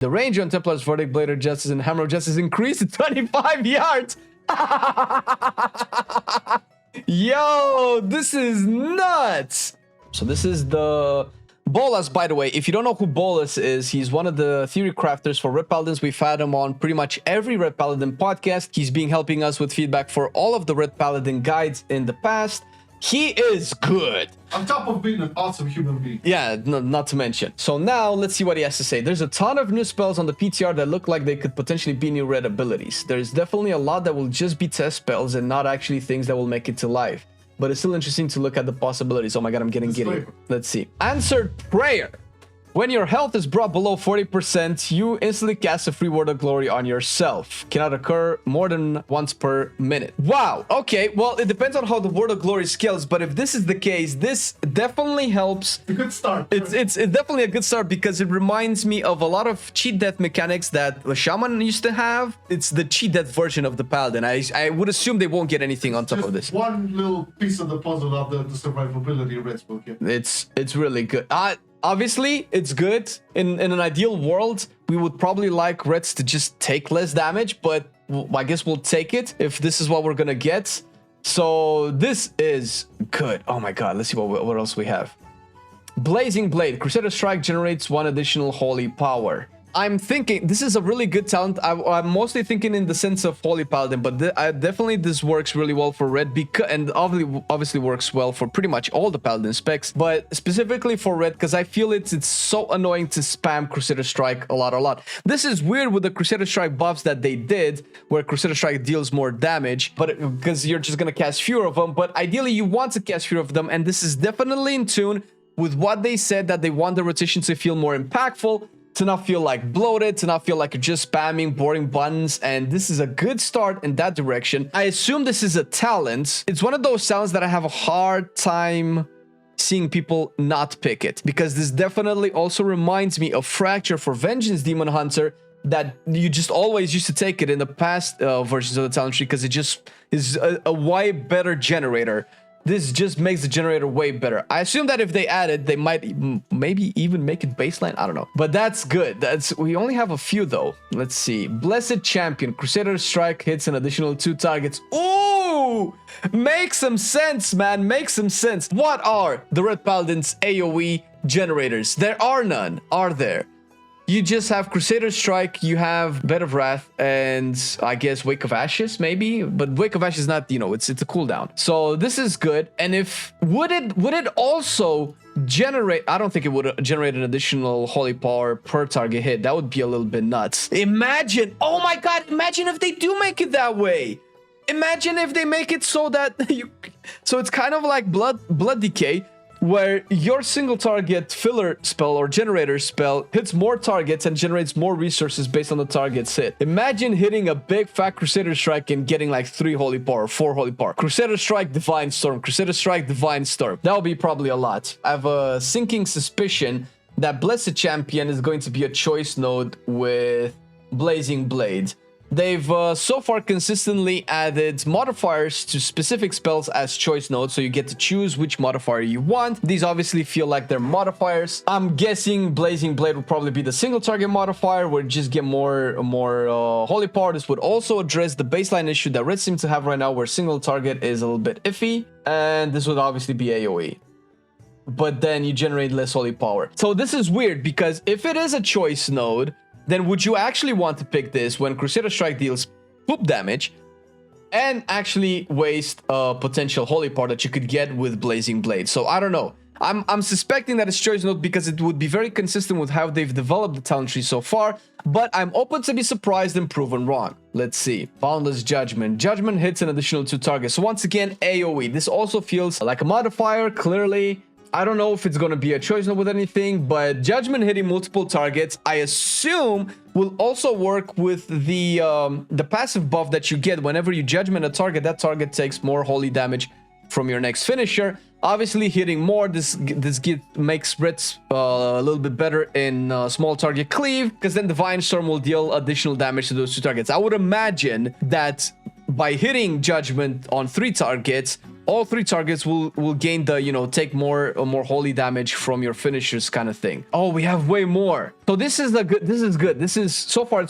The range on Templar's Verdict, Blade of Justice, and Hammer of Justice increased to 25 yards. Yo, this is nuts. So this is the Bolas, by the way. If you don't know who Bolas is, he's one of the theory crafters for Ret Paladins. We've had him on pretty much every Ret Paladin podcast. He's been helping us with feedback for all of the Ret Paladin guides in the past. He is good. On top of being an awesome human being. Yeah, not to mention. So now, let's see what he has to say. There's a ton of new spells on the PTR that look like they could potentially be new red abilities. There's definitely a lot that will just be test spells and not actually things that will make it to life. But it's still interesting to look at the possibilities. Oh my god, I'm getting giddy. Let's see. Answered Prayer. When your health is brought below 40%, you instantly cast a free Word of Glory on yourself. Cannot occur more than once per minute. Wow. Okay, well, it depends on how the Word of Glory scales, but if this is the case, this definitely helps. A good start. It's definitely a good start because it reminds me of a lot of cheat death mechanics that the Shaman used to have. It's the cheat death version of the Paladin. I would assume they won't get anything on top of this. One little piece of the puzzle of the survivability Red spoke. Yeah. It's really good. Obviously, it's good. In an ideal world, we would probably like Reds to just take less damage, but I guess we'll take it if this is what we're gonna get. So this is good. Oh my god, let's see what else we have. Blazing Blade. Crusader Strike generates 1 additional holy power. I'm thinking this is a really good talent. I'm mostly thinking in the sense of Holy Paladin, but definitely this works really well for Red and obviously works well for pretty much all the Paladin specs, but specifically for Red because I feel it's so annoying to spam Crusader Strike a lot. This is weird with the Crusader Strike buffs that they did, where Crusader Strike deals more damage, but because you're just gonna cast fewer of them. But ideally, you want to cast fewer of them, and this is definitely in tune with what they said, that they want the rotation to feel more impactful, to not feel like bloated, to not feel like you're just spamming boring buttons, and this is a good start in that direction. I assume this is a talent. It's one of those talents that I have a hard time seeing people not pick it, because this definitely also reminds me of Fracture for Vengeance Demon Hunter, that you just always used to take it in the past versions of the talent tree, because it just is a way better generator. This just makes the generator way better. I assume that if they add it, they might maybe even make it baseline. I don't know. But that's good. We only have a few though. Let's see. Blessed Champion. Crusader Strike hits an additional 2 targets. Ooh! Makes some sense, man. Makes some sense. What are the Ret Paladin's AoE generators? There are none, are there? You just have Crusader Strike, you have Bed of Wrath, and I guess Wake of Ashes, maybe? But Wake of Ashes is not, it's a cooldown. So this is good. And would it also generate... I don't think it would generate an additional holy power per target hit. That would be a little bit nuts. Imagine, oh my god, imagine if they do make it that way. Imagine if they make it so that so it's kind of like blood decay, where your single target filler spell or generator spell hits more targets and generates more resources based on the target's hit. Imagine hitting a big fat Crusader Strike and getting like 3 holy power, 4 holy power. Crusader Strike, Divine Storm, Crusader Strike, Divine Storm. That would be probably a lot. I have a sinking suspicion that Blessed Champion is going to be a choice node with Blazing Blade. They've so far consistently added modifiers to specific spells as choice nodes, so you get to choose which modifier you want. These obviously feel like they're modifiers. I'm guessing Blazing Blade would probably be the single target modifier, where you just get more holy power. This would also address the baseline issue that Red seems to have right now, where single target is a little bit iffy, and this would obviously be AoE. But then you generate less holy power. So this is weird, because if it is a choice node, then would you actually want to pick this when Crusader Strike deals poop damage and actually waste a potential holy power that you could get with Blazing Blade? So I don't know. I'm suspecting that it's choice node because it would be very consistent with how they've developed the talent tree so far, but I'm open to be surprised and proven wrong. Let's see. Boundless Judgment. Judgment hits an additional 2 targets. So once again, AoE. This also feels like a modifier, clearly. I don't know if it's going to be a choice node with anything, but Judgment hitting multiple targets, I assume, will also work with the passive buff that you get whenever you Judgment a target. That target takes more holy damage from your next finisher. Obviously, hitting more, this makes Reds a little bit better in small target cleave, because then Divine Storm will deal additional damage to those 2 targets. I would imagine that by hitting Judgment on 3 targets, all 3 targets will gain the, you know, take more holy damage from your finishers kind of thing. Oh, we have way more. So this is good. This is so far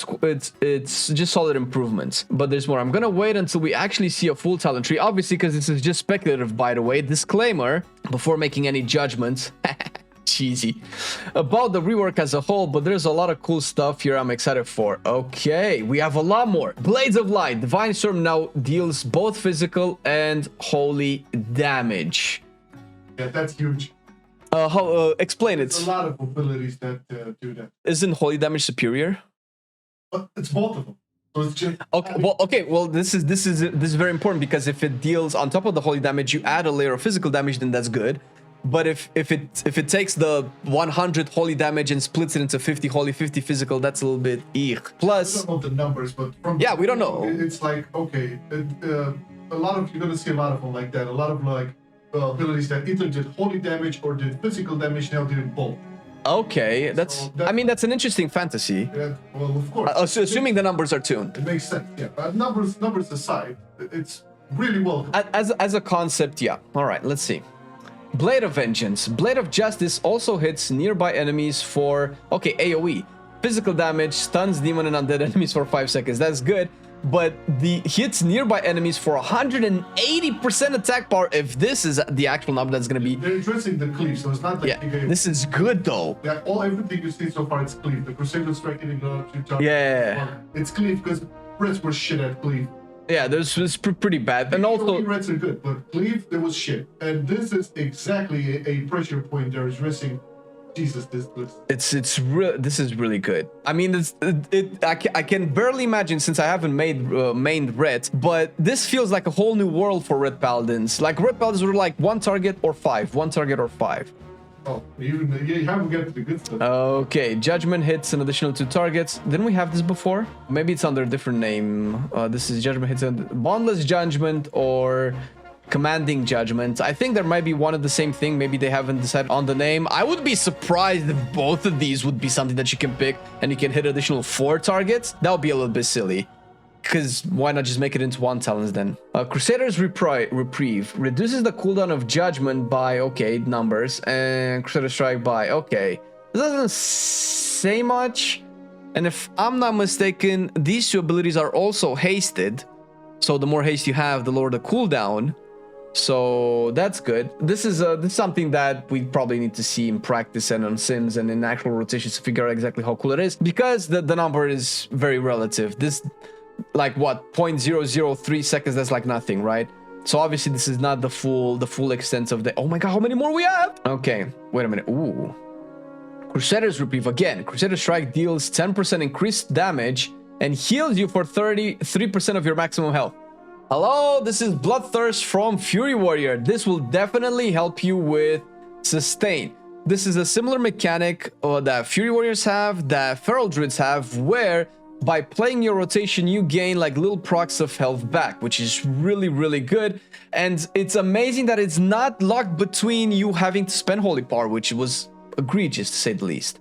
it's just solid improvements, but there's more. I'm gonna wait until we actually see a full talent tree, obviously, because this is just speculative, by the way. Disclaimer before making any judgments. Cheesy about the rework as a whole, but there's a lot of cool stuff here I'm excited for. Okay, we have a lot more. Blades of Light. Divine Storm now deals both physical and holy damage. Yeah, that's huge. Explain it. There's a lot of abilities that do that. Isn't holy damage superior? But it's both of them. So it's just, okay. Well, this is very important, because if it deals on top of the holy damage, you add a layer of physical damage, then that's good. But if it takes the 100 holy damage and splits it into 50 holy, 50 physical, that's a little bit Plus, I don't know the numbers, but from we don't know. It's like, okay, a lot of, you're gonna see a lot of them like that. A lot of like abilities that either did holy damage or did physical damage, now doing both. Okay, I mean, that's an interesting fantasy. Yeah, well, of course. Assuming the numbers are tuned. It makes sense, yeah. But numbers aside, it's really well. As a concept, yeah. All right, let's see. Blade of Vengeance. Blade of Justice also hits nearby enemies for, okay, AoE. Physical damage, stuns demon and undead enemies for 5 seconds. That's good. But the hits nearby enemies for 180% attack power. If this is the actual number, that's going to be... They're addressing the cleave, so it's not like... Yeah, this is good, though. Yeah, everything you see so far, it's cleave. The Crusader Strike hitting the 2 targets. Yeah. It's cleave because Brits were shit at cleave. Yeah, this was pretty bad. And also... Reds are good, but cleave, there was shit. And this is exactly a pressure point they're addressing. Jesus, this is really good. I mean, I can barely imagine, since I haven't mained Ret, but this feels like a whole new world for Ret Paladins. Like, Ret Paladins were like 1 target or 5. 1 target or 5. Oh, you haven't got to the good stuff. Okay, Judgment hits an additional 2 targets. Didn't we have this before? Maybe it's under a different name. This is Judgment hits a Bondless Judgment or Commanding Judgment. I think there might be one of the same thing. Maybe they haven't decided on the name. I would be surprised if both of these would be something that you can pick and you can hit additional 4 targets. That would be a little bit silly. Because why not just make it into 1 talent then? Crusader's Reprieve reduces the cooldown of Judgment by, okay, numbers, and Crusader Strike by, okay. This doesn't say much. And if I'm not mistaken, these 2 abilities are also hasted. So the more haste you have, the lower the cooldown. So that's good. This is something that we probably need to see in practice and on sims and in actual rotations to figure out exactly how cool it is, because the number is very relative. This, like, what, 0.003 seconds, that's like nothing, right? So obviously this is not the full extent of the... Oh my god, how many more we have? Okay, wait a minute. Ooh. Crusader's Reprieve again. Crusader Strike deals 10% increased damage and heals you for 33% of your maximum health. Hello, this is Bloodthirst from Fury Warrior. This will definitely help you with sustain. This is a similar mechanic that Fury Warriors have, that Feral Druids have, where by playing your rotation, you gain like little procs of health back, which is really, really good. And it's amazing that it's not locked between you having to spend Holy Power, which was egregious to say the least.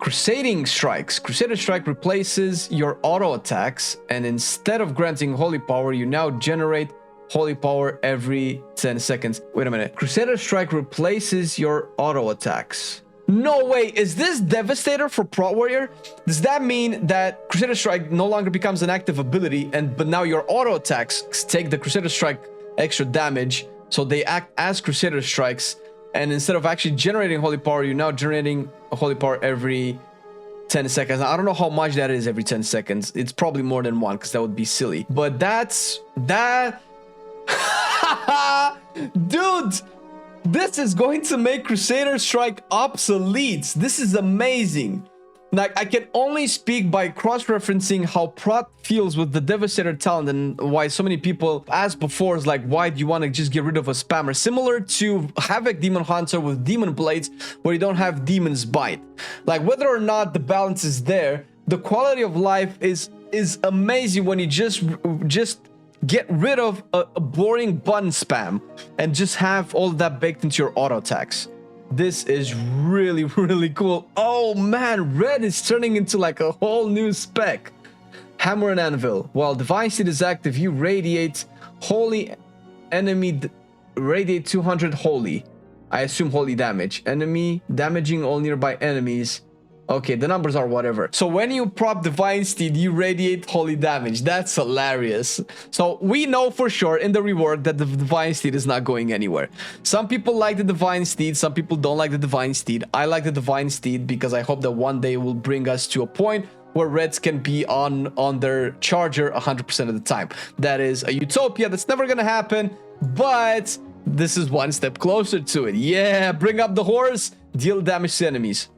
Crusading Strikes. Crusader Strike replaces your auto attacks, and instead of granting Holy Power, you now generate Holy Power every 10 seconds. Wait a minute. Crusader Strike replaces your auto attacks. No way. Is this Devastator for Pro Warrior? Does that mean that Crusader Strike no longer becomes an active ability, but now your auto attacks take the Crusader Strike extra damage, so they act as Crusader Strikes? And instead of actually generating Holy Power, you're now generating a Holy Power every 10 seconds. Now, I don't know how much that is every 10 seconds. It's probably more than 1, because that would be silly. But that... Dude! This is going to make Crusader Strike obsolete. This is amazing. Like, I can only speak by cross-referencing how Prot feels with the Devastator talent, and why so many people asked before is like, why do you want to just get rid of a spammer? Similar to Havoc Demon Hunter with Demon Blades, where you don't have Demon's Bite. Like, whether or not the balance is there, the quality of life is amazing when you just get rid of a boring button spam and just have all of that baked into your auto attacks. This is really, really cool. Oh man, Red is turning into like a whole new spec. Hammer and Anvil. While Divine Seed is active, you radiate holy enemy radiate 200 holy. I assume holy damage. Enemy damaging all nearby enemies. Okay, the numbers are whatever. So when you prop Divine Steed, you radiate holy damage. That's hilarious. So we know for sure in the rework that the Divine Steed is not going anywhere. Some people like the Divine Steed, some people don't like the Divine Steed. I like the Divine Steed because I hope that one day it will bring us to a point where Reds can be on their charger 100% of the time. That is a utopia that's never gonna happen, but this is one step closer to it. Yeah, bring up the horse, deal damage to enemies.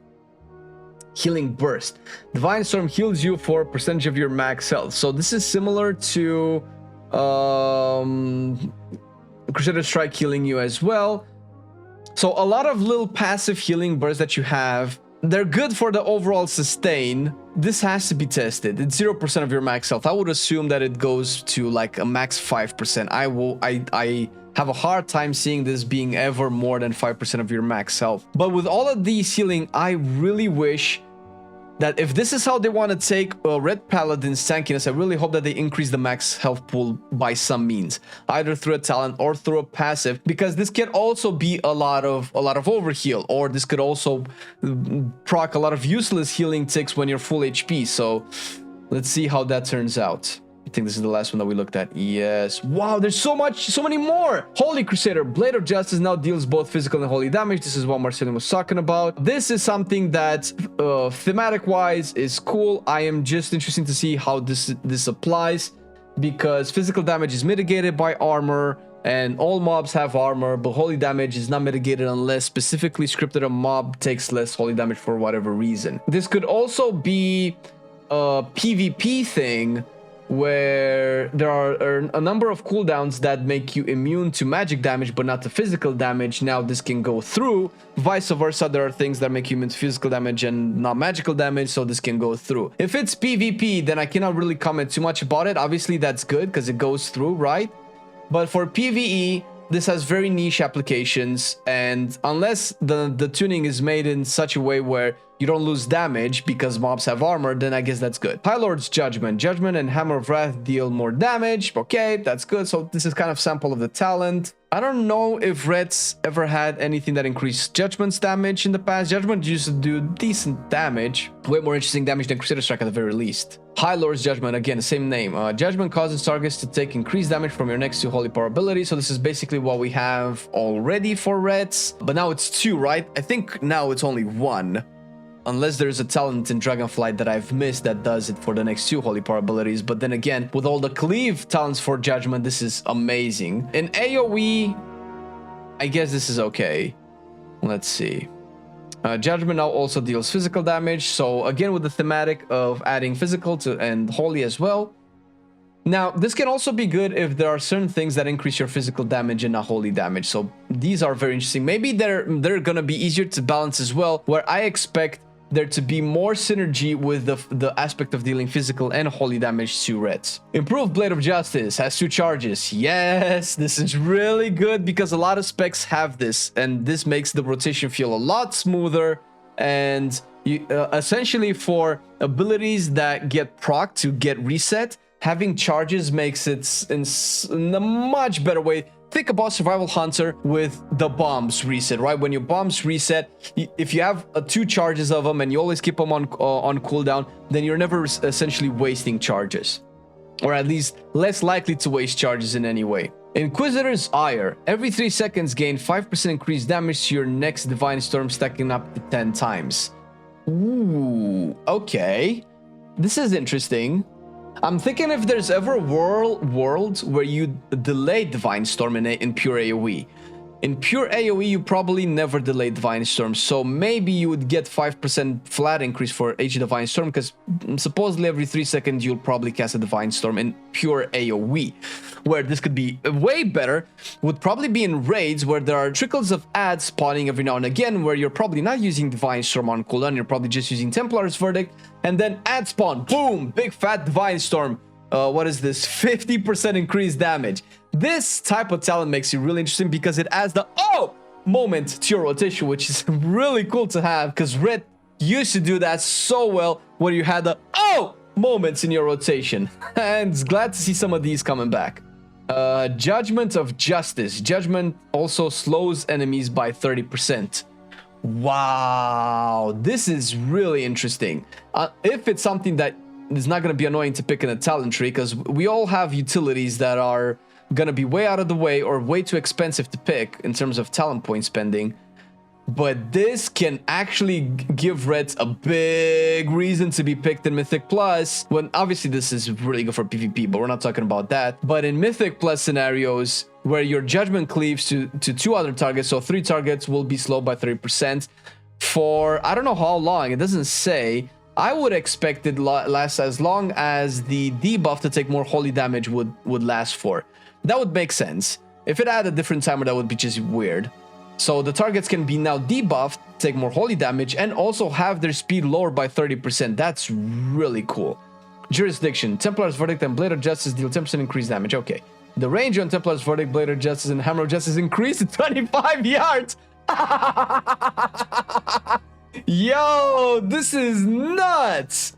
Healing burst. Divine Storm heals you for percentage of your max health. So this is similar to Crusader Strike healing you as well. So a lot of little passive healing bursts that you have, they're good for the overall sustain. This has to be tested. It's 0% of your max health. I would assume that it goes to like a max 5%. I have a hard time seeing this being ever more than 5% of your max health. But with all of these healing, I really wish that if this is how they want to take Ret Paladin's tankiness, I really hope that they increase the max health pool by some means, either through a talent or through a passive, because this can also be a lot of overheal, or this could also proc a lot of useless healing ticks when you're full HP. So let's see how that turns out. I think this is the last one that we looked at. Yes. Wow, there's so many more. Holy Crusader. Blade of Justice now deals both physical and holy damage. This is what Marcelian was talking about. This is something that thematic-wise is cool. I am just interested to see how this applies, because physical damage is mitigated by armor, and all mobs have armor, but holy damage is not mitigated unless specifically scripted a mob takes less holy damage for whatever reason. This could also be a PvP thing, where there are a number of cooldowns that make you immune to magic damage but not to physical damage. Now this can go through. Vice versa, there are things that make you immune to physical damage and not magical damage, so this can go through. If it's PvP, then I cannot really comment too much about it. Obviously that's good because it goes through, right? But for PvE, this has very niche applications, and unless the tuning is made in such a way where you don't lose damage because mobs have armor, then I guess that's good. High Lord's Judgment. Judgment and Hammer of Wrath deal more damage. Okay, that's good. So this is kind of sample of the talent. I don't know if Reds ever had anything that increased Judgment's damage in the past. Judgment used to do decent damage. Way more interesting damage than Crusader Strike at the very least. High Lord's Judgment, again, the same name. Judgment causes targets to take increased damage from your next 2 holy power ability. So this is basically what we have already for Reds. But now it's 2, right? I think now it's only 1. Unless there's a talent in Dragonflight that I've missed that does it for the next 2 holy power abilities. But then again, with all the cleave talents for Judgment, this is amazing. In AoE, I guess this is okay. Let's see. Judgment now also deals physical damage. So again, with the thematic of adding physical to and holy as well. Now, this can also be good if there are certain things that increase your physical damage and not holy damage. So these are very interesting. Maybe they're gonna be easier to balance as well, where I expect there to be more synergy with the aspect of dealing physical and holy damage to Reds. Improved Blade of Justice has 2 charges. Yes, this is really good because a lot of specs have this, and this makes the rotation feel a lot smoother. And you, essentially for abilities that get proc to get reset, having charges makes it in a much better way. Think about Survival Hunter with the bombs reset, right? When your bombs reset, if you have 2 charges of them and you always keep them on cooldown, then you're never essentially wasting charges, or at least less likely to waste charges in any way. Inquisitor's Ire. Every 3 seconds gain 5% increased damage to your next Divine Storm, stacking up to 10 times. Ooh, okay. This is interesting. I'm thinking if there's ever a world where you delay Divine Storm in pure AoE. In pure AoE, you probably never delay Divine Storm, so maybe you would get 5% flat increase for each Divine Storm, because supposedly every 3 seconds you'll probably cast a Divine Storm in pure AoE. Where this could be way better would probably be in raids where there are trickles of ads spawning every now and again, where you're probably not using Divine Storm on cooldown, you're probably just using Templar's Verdict, and then ad spawn, boom, big fat Divine Storm. What is this? 50% increased damage. This type of talent makes you really interesting because it adds the moment to your rotation, which is really cool to have, because Red used to do that so well where you had the moments in your rotation. And glad to see some of these coming back. Judgment of Justice. Judgment also slows enemies by 30%. Wow, this is really interesting. If it's something that is not going to be annoying to pick in a talent tree, because we all have utilities that are going to be way out of the way or way too expensive to pick in terms of talent point spending. But this can actually give Reds a big reason to be picked in Mythic Plus, when obviously this is really good for PvP, but we're not talking about that. But in Mythic Plus scenarios, where your Judgment cleaves to 2 other targets, so 3 targets will be slowed by 30% for, I don't know how long, it doesn't say. I would expect it last as long as the debuff to take more holy damage would last for. That would make sense. If it had a different timer, that would be just weird. So the targets can be now debuffed, take more holy damage, and also have their speed lowered by 30%. That's really cool. Jurisdiction. Templar's Verdict and Blade of Justice deal 10% increased damage. Okay. The range on Templar's Verdict, Blade of Justice, and Hammer of Justice increased to 25 yards. Yo, this is nuts.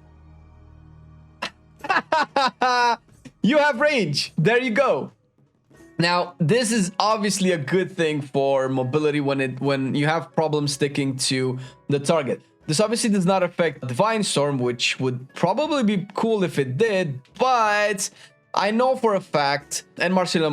You have range. There you go. Now, this is obviously a good thing for mobility when you have problems sticking to the target. This obviously does not affect Divine Storm, which would probably be cool if it did, but I know for a fact, and Marcelian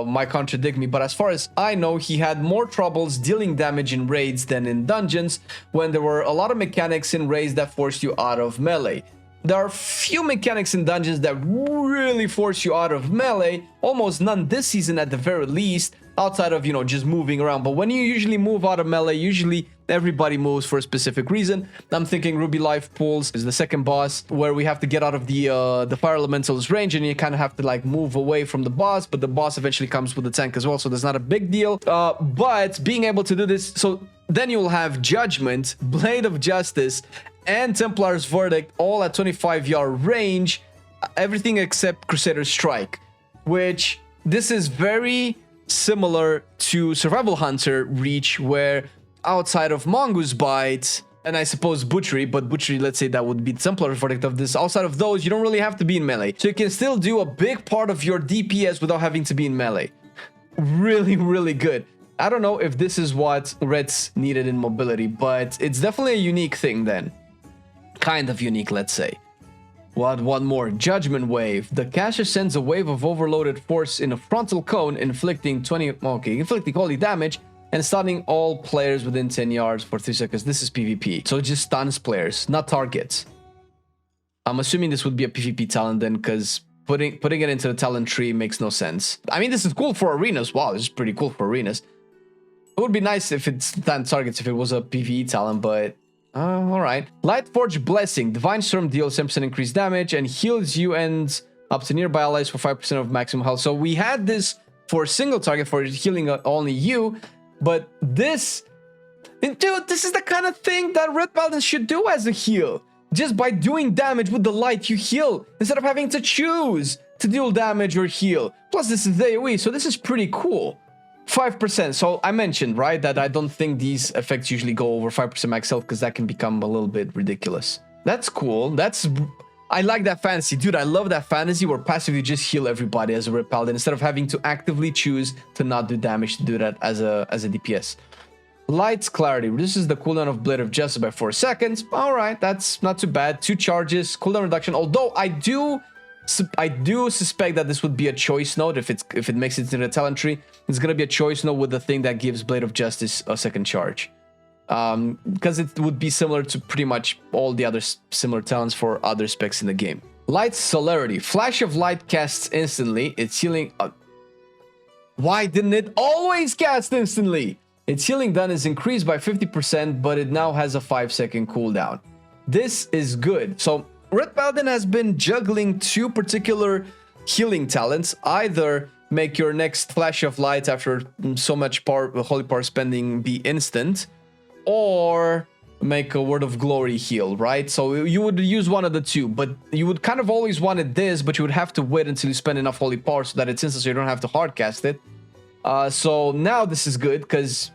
might contradict me, but as far as I know, he had more troubles dealing damage in raids than in dungeons, when there were a lot of mechanics in raids that forced you out of melee. There are few mechanics in dungeons that really force you out of melee, almost none this season at the very least, outside of, you know, just moving around. But when you usually move out of melee, usually everybody moves for a specific reason. I'm thinking Ruby Life Pools is the second boss, where we have to get out of the Fire Elemental's range, and you kind of have to like move away from the boss, but the boss eventually comes with the tank as well, so there's not a big deal. But being able to do this, so then you'll have Judgment, Blade of Justice, and Templar's Verdict all at 25-yard range, everything except Crusader's Strike, which this is very similar to Survival Hunter Reach, where outside of Mongoose Bite, and I suppose Butchery, but Butchery, let's say that would be Templar's Verdict of this, outside of those, you don't really have to be in melee. So you can still do a big part of your DPS without having to be in melee. Really, really good. I don't know if this is what Reds needed in mobility, but it's definitely a unique thing then. Kind of unique, let's say. What one more? Judgment Wave. The caster sends a wave of overloaded force in a frontal cone, inflicting holy damage and stunning all players within 10 yards for 3 seconds. This is PvP, so it just stuns players, not targets. I'm assuming this would be a PvP talent then, because putting it into the talent tree makes no sense. I mean, this is cool for arenas. Wow, this is pretty cool for arenas. It would be nice if it's stunned targets if it was a PvE talent, but alright. Lightforge Blessing. Divine Storm deals 10% increased damage and heals you and up to nearby allies for 5% of maximum health. So we had this for a single target for healing only you, but this... Dude, this is the kind of thing that Ret Paladin should do as a heal. Just by doing damage with the light, you heal, instead of having to choose to deal damage or heal. Plus, this is AoE, so this is pretty cool. 5%. So I mentioned, right, that I don't think these effects usually go over 5% max health, because that can become a little bit ridiculous. That's cool. I like that fantasy. Dude, I love that fantasy where passively just heal everybody as a Ret Paladin, instead of having to actively choose to not do damage to do that as a DPS. Light's Clarity. Reduces the cooldown of Blade of Justice by 4 seconds. Alright, that's not too bad. 2 charges, cooldown reduction. Although I do suspect that this would be a choice node if it makes it into the talent tree. It's gonna be a choice node with the thing that gives Blade of Justice a second charge, because it would be similar to pretty much all the other similar talents for other specs in the game. Light's Celerity. Flash of Light casts instantly. Its healing. Why didn't it always cast instantly? Its healing done is increased by 50%, but it now has a 5-second cooldown. This is good. So Ret Paladin has been juggling 2 particular healing talents. Either make your next flash of light after so much holy power spending be instant, or make a Word of Glory heal, right? So you would use one of the 2, but you would kind of always wanted this, but you would have to wait until you spend enough holy power so that it's instant, so you don't have to hard cast it. So now this is good, because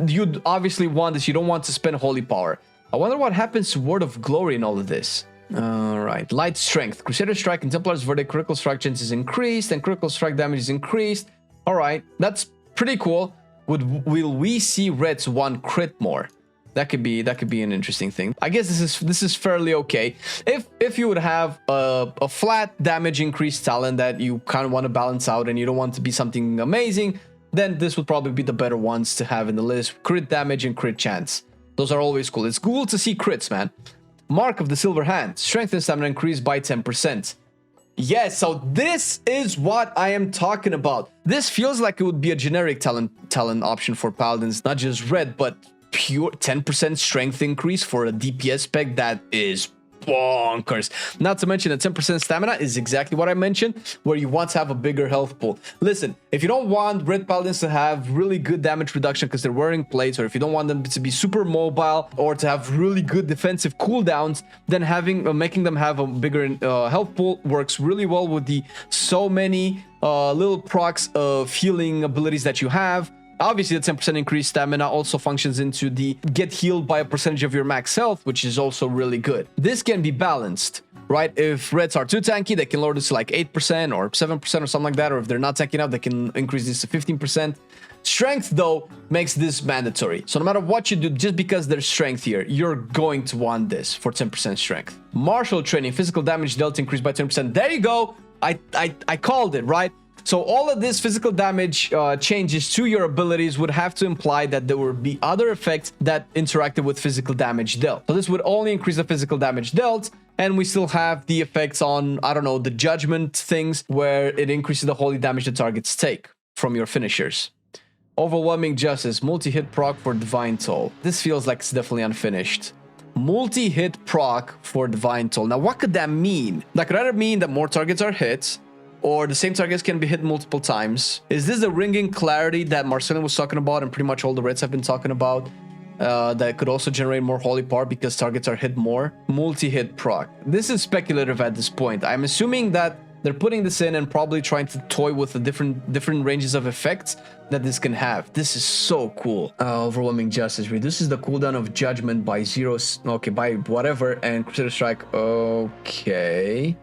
you'd obviously want this. You don't want to spend holy power. I wonder what happens to Word of Glory in all of this. All right. Light strength. Crusader strike and Templar's verdict. Critical strike chance is increased and critical strike damage is increased. All right. That's pretty cool. Will we see Reds 1 crit more? That could be an interesting thing. I guess this is fairly okay. If you would have a flat damage increase talent that you kind of want to balance out and you don't want to be something amazing, then this would probably be the better ones to have in the list. Crit damage and crit chance. Those are always cool. It's cool to see crits, man. Mark of the Silver Hand. Strength and stamina increased by 10%. Yes, so this is what I am talking about. This feels like it would be a generic talent option for Paladins, not just red, but pure 10% strength increase for a DPS spec. That is bonkers. Not to mention a 10% stamina is exactly what I mentioned, where you want to have a bigger health pool. Listen, if you don't want Red Paladins to have really good damage reduction because they're wearing plates, or if you don't want them to be super mobile or to have really good defensive cooldowns, then making them have a bigger health pool works really well with the so many little procs of healing abilities that you have. Obviously, the 10% increased stamina also functions into the get healed by a percentage of your max health, which is also really good. This can be balanced, right? If Reds are too tanky, they can lower this to like 8% or 7% or something like that. Or if they're not tanky enough, they can increase this to 15%. Strength, though, makes this mandatory. So no matter what you do, just because there's strength here, you're going to want this for 10% strength. Martial training, physical damage dealt increased by 10%. There you go. I called it, right? So all of this physical damage changes to your abilities would have to imply that there would be other effects that interacted with physical damage dealt. So this would only increase the physical damage dealt, and we still have the effects on, I don't know, the judgment things, where it increases the holy damage the targets take from your finishers. Overwhelming Justice, multi-hit proc for Divine Toll. This feels like it's definitely unfinished. Multi-hit proc for Divine Toll. Now, what could that mean? That could either mean that more targets are hit, or the same targets can be hit multiple times. Is this the ringing clarity that Marcelian was talking about and pretty much all the Reds have been talking about? That could also generate more holy power because targets are hit more. Multi-hit proc. This is speculative at this point. I'm assuming that they're putting this in and probably trying to toy with the different ranges of effects that this can have. This is so cool. Overwhelming Justice reduces the cooldown of judgment by 0, okay, by whatever, and Crusader Strike, okay.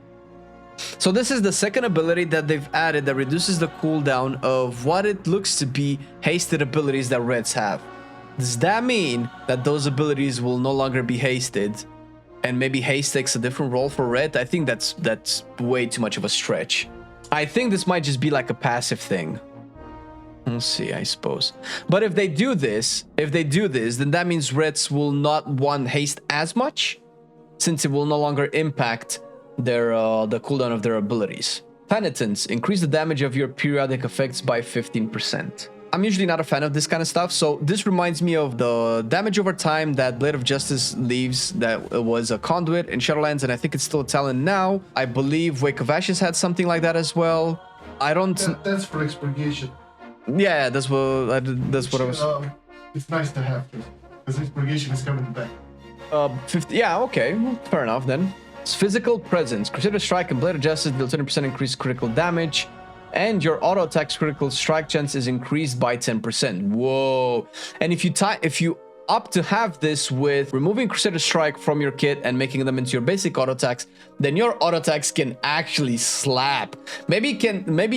So this is the second ability that they've added that reduces the cooldown of what it looks to be hasted abilities that Reds have. Does that mean that those abilities will no longer be hasted, and maybe haste takes a different role for Red? I think that's way too much of a stretch. I think this might just be like a passive thing. We'll see, I suppose. But if they do this, then that means Reds will not want haste as much, since it will no longer impact their the cooldown of their abilities. Penitence, increase the damage of your periodic effects by 15%. I'm usually not a fan of this kind of stuff, so this reminds me of the damage over time that Blade of Justice leaves, that was a conduit in Shadowlands, and I think it's still a talent now. I believe Wake of Ashes had something like that as well. I don't... Yeah, that's for expurgation. Yeah, that's what I was... It's nice to have, because expurgation is coming back. 50, yeah, okay, well, fair enough then. Physical presence. Crusader Strike and Blade of Justice deal 20% increased critical damage, and your auto attack's critical strike chance is increased by 10%. Whoa! And if you opt to have this with removing Crusader Strike from your kit and making them into your basic auto attacks, then your auto attacks can actually slap. Maybe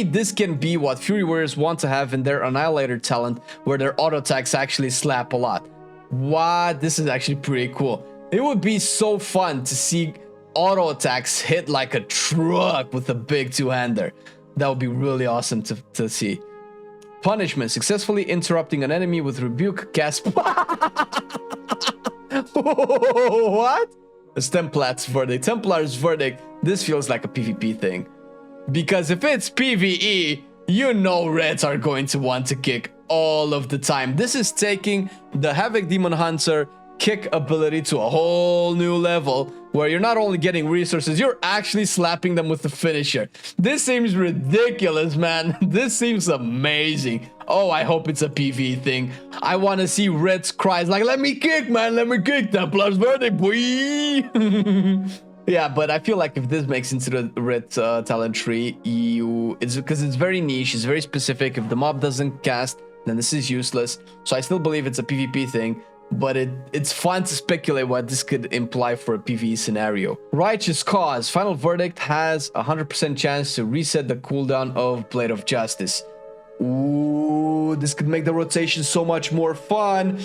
this can be what Fury Warriors want to have in their Annihilator talent, where their auto attacks actually slap a lot. What? This is actually pretty cool. It would be so fun to see auto attacks hit like a truck with a big two-hander. That would be really awesome to see. Punishment, successfully interrupting an enemy with rebuke cast. What? It's Templar's verdict. This feels like a PvP thing, because if it's PvE, you know Reds are going to want to kick all of the time. This is taking the Havoc Demon Hunter kick ability to a whole new level, where you're not only getting resources, you're actually slapping them with the finisher. This seems ridiculous, man. This seems amazing. Oh, I hope it's a PvE thing. I want to see Red's cries like, let me kick, man, let me kick. Templar's verdict, boy. Yeah, but I feel like if this makes into the Red talent tree, it's because it's very niche, it's very specific. If the mob doesn't cast, then this is useless. So I still believe it's a PvP thing. but it's fun to speculate what this could imply for a PvE scenario. Righteous Cause. Final Verdict has a 100% chance to reset the cooldown of Blade of Justice. Ooh, this could make the rotation so much more fun.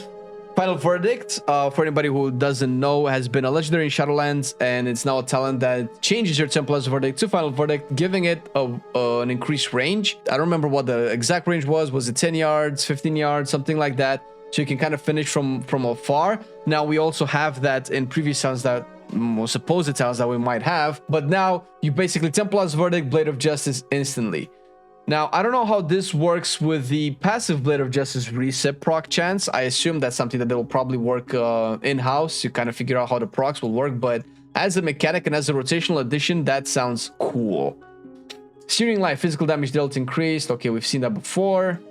Final Verdict, for anybody who doesn't know, has been a legendary in Shadowlands, and it's now a talent that changes your Templar's Verdict to Final Verdict, giving it an increased range. I don't remember what the exact range was. Was it 10 yards, 15 yards, something like that? So you can kind of finish from afar. Now, we also have that in previous talents that, or supposed talents that we might have, but now you basically Templar's Verdict, Blade of Justice instantly. Now, I don't know how this works with the passive Blade of Justice reset proc chance. I assume that's something that will probably work in-house to kind of figure out how the procs will work, but as a mechanic and as a rotational addition, that sounds cool. Searing Life, physical damage dealt increased. Okay, we've seen that before.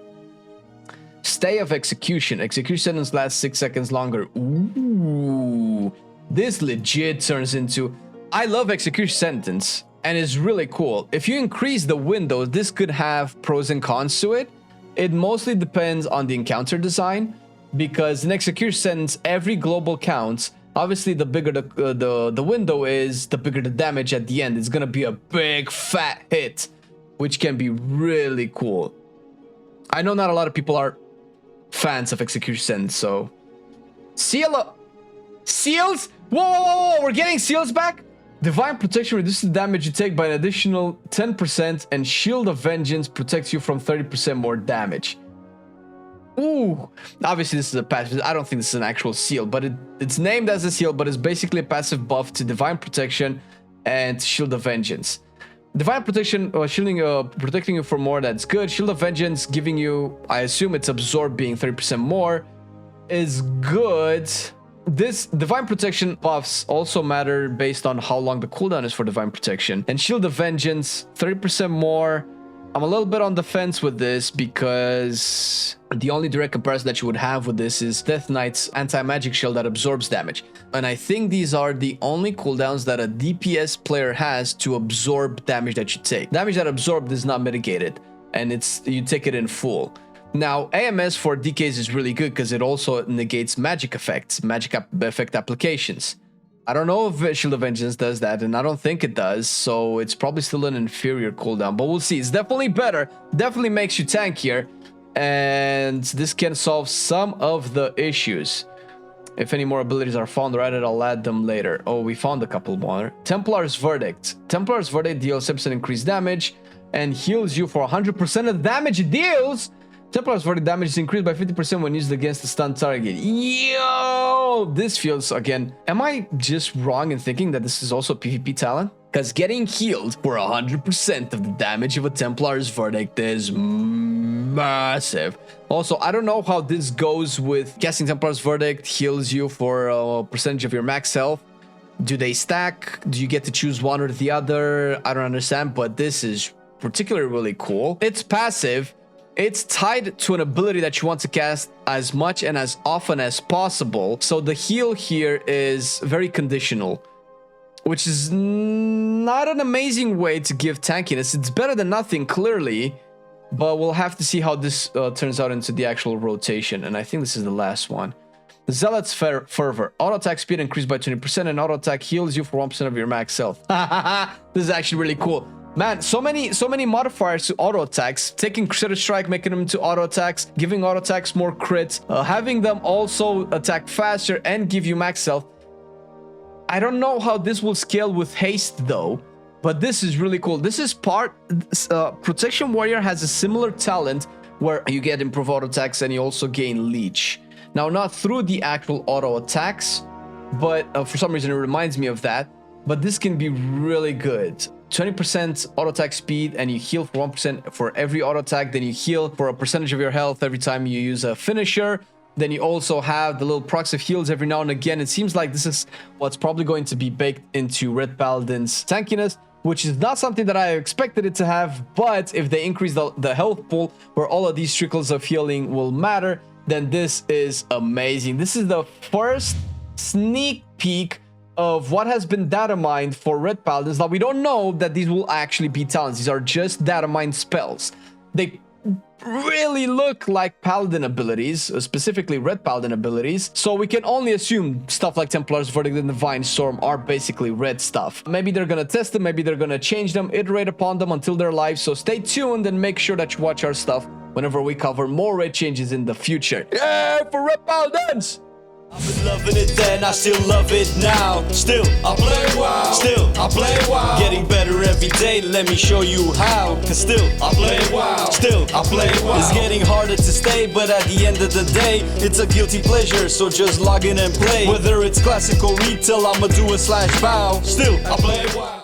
Stay of Execution. Execution sentence lasts 6 seconds longer. Ooh, this legit turns into... I love Execution sentence. And it's really cool. If you increase the window, this could have pros and cons to it. It mostly depends on the encounter design, because in Execution Sentence, every global counts. Obviously, the bigger the window is, the bigger the damage at the end. It's gonna be a big fat hit, which can be really cool. I know not a lot of people are fans of Execution Sentence, so... Seals? Whoa, we're getting seals back? Divine Protection reduces the damage you take by an additional 10%, and Shield of Vengeance protects you from 30% more damage. Ooh, obviously this is a passive. I don't think this is an actual seal, but it's named as a seal, but it's basically a passive buff to Divine Protection and Shield of Vengeance. Divine Protection, protecting you for more, that's good. Shield of Vengeance giving you, I assume it's Absorb being 30% more, is good. This Divine Protection buffs also matter based on how long the cooldown is for Divine Protection. And Shield of Vengeance, 30% more. I'm a little bit on the fence with this because the only direct comparison that you would have with this is Death Knight's anti-magic shield that absorbs damage. And I think these are the only cooldowns that a DPS player has to absorb damage that you take. Damage that absorbed is not mitigated, and you take it in full. Now, AMS for DKs is really good because it also negates magic effects, effect applications. I don't know if Shield of Vengeance does that, and I don't think it does, so it's probably still an inferior cooldown, but we'll see. It's definitely better, definitely makes you tankier, and this can solve some of the issues. If any more abilities are found, right, I'll add them later. Oh, we found a couple more. Templar's Verdict. Templar's Verdict deals 7% increased damage and heals you for 100% of the damage it deals. Templar's Verdict damage is increased by 50% when used against a stunned target. Yo! This feels, again... Am I just wrong in thinking that this is also a PvP talent? Because getting healed for 100% of the damage of a Templar's Verdict is massive. Also, I don't know how this goes with casting Templar's Verdict heals you for a percentage of your max health. Do they stack? Do you get to choose one or the other? I don't understand, but this is particularly really cool. It's passive. It's tied to an ability that you want to cast as much and as often as possible. So the heal here is very conditional, which is not an amazing way to give tankiness. It's better than nothing, clearly, but we'll have to see how this turns out into the actual rotation. And I think this is the last one. The Zealot's Fervor. Auto attack speed increased by 20% and auto attack heals you for 1% of your max health. This is actually really cool. Man, so many modifiers to auto attacks, taking Crusader Strike, making them into auto attacks, giving auto attacks more crits, having them also attack faster and give you max health. I don't know how this will scale with haste though, but this is really cool. This is Protection Warrior has a similar talent where you get improved auto attacks and you also gain leech. Now, not through the actual auto attacks, but for some reason it reminds me of that. But this can be really good. 20% auto attack speed, and you heal for 1% for every auto attack. Then you heal for a percentage of your health every time you use a finisher. Then you also have the little procs of heals every now and again. It seems like this is what's probably going to be baked into Ret Paladin's tankiness, which is not something that I expected it to have. But if they increase the health pool where all of these trickles of healing will matter, then this is amazing. This is the first sneak peek of what has been data mined for Ret Paladins. Now, we don't know that these will actually be talents. These are just data mined spells. They really look like Paladin abilities, specifically Ret Paladin abilities, so we can only assume stuff like Templars, Verdict, and Divine Storm are basically red stuff. Maybe they're gonna test them, maybe they're gonna change them, iterate upon them until they're live, so stay tuned and make sure that you watch our stuff whenever we cover more raid changes in the future. Yay for Ret Paladins! I've been loving it then, I still love it now. Still, I play WoW. Still, I play WoW. Getting better every day, let me show you how. Cause still, I play WoW. Still, I play WoW. It's getting harder to stay, but at the end of the day, it's a guilty pleasure, so just log in and play. Whether it's classic or retail, I'ma do a /bow. Still, I play WoW.